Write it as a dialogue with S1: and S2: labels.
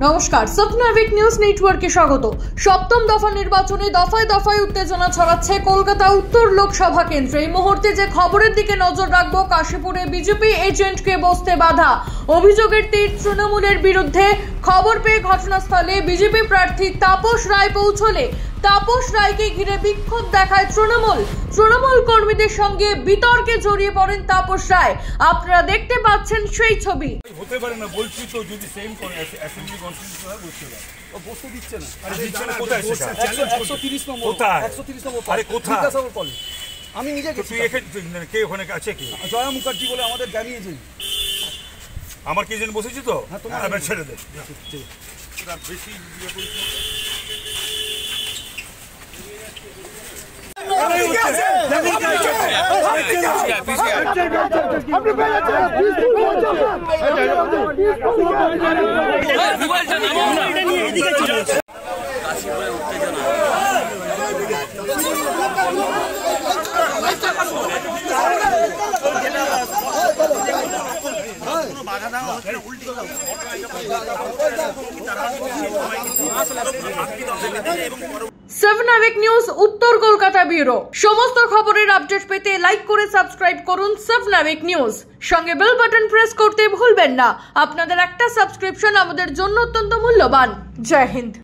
S1: নমস্কার, স্বপ্নাবিক নিউজ নেটওয়ার্কে স্বাগত। সপ্তম দফা নির্বাচনে দফায় দফায় উত্তেজনা ছড়াচ্ছে কলকাতা উত্তর লোকসভা কেন্দ্রে। এই মুহূর্তে যে খবরের দিকে নজর রাখবো, কাশীপুরে বিজেপি এজেন্টকে বসতে বাধা, অভিযোগের তীর তৃণমূলের বিরুদ্ধে। খবর পেয়ে ঘটনাস্থলে বিজেপি প্রার্থী তাপস রায় পৌঁছলে তাপস রায়কে ঘিরে বিক্ষোভ দেখায় তৃণমূল কর্মীদের সঙ্গে বিতর্কে জড়িয়ে পড়েন তাপস রায়। আপনারা দেখতে পাচ্ছেন সেই ছবি।
S2: হতে পারে না বলছি তো, যদি সেম অ্যাসেম্বলি কনস্টিটিউশন হয় বসতে পারে, ও বসতে দিচ্ছে না। আরে দিচ্ছে না কোথায়? সেটা 130 নম্বর কোথায়? 130 নম্বর। আরে কোথায়? বিদ্যাসাগর কলেজ। আমি নিজে গেছি। তুই এখানে কে ওখানে আছে? কি জয়া মুখার্জি বলে আমাদের গাড়ি এজেন্ট। আমার কি এজেন্ট বসেছি তো? হ্যাঁ, তোমার ছেড়ে দে। বেশি ইয়ে করিস না।
S1: স্বপ্নাবিক নিউজ উত্তর কলকাতা ব্যুরো। সমস্ত খবরের আপডেট পেতে লাইক করে সাবস্ক্রাইব করুন স্বপ্নাবিক নিউজ। সঙ্গে বেল বাটন প্রেস করতে ভুলবেন না। আপনাদের একটা সাবস্ক্রিপশন আমাদের জন্য অত্যন্ত মূল্যবান। জয় হিন্দ।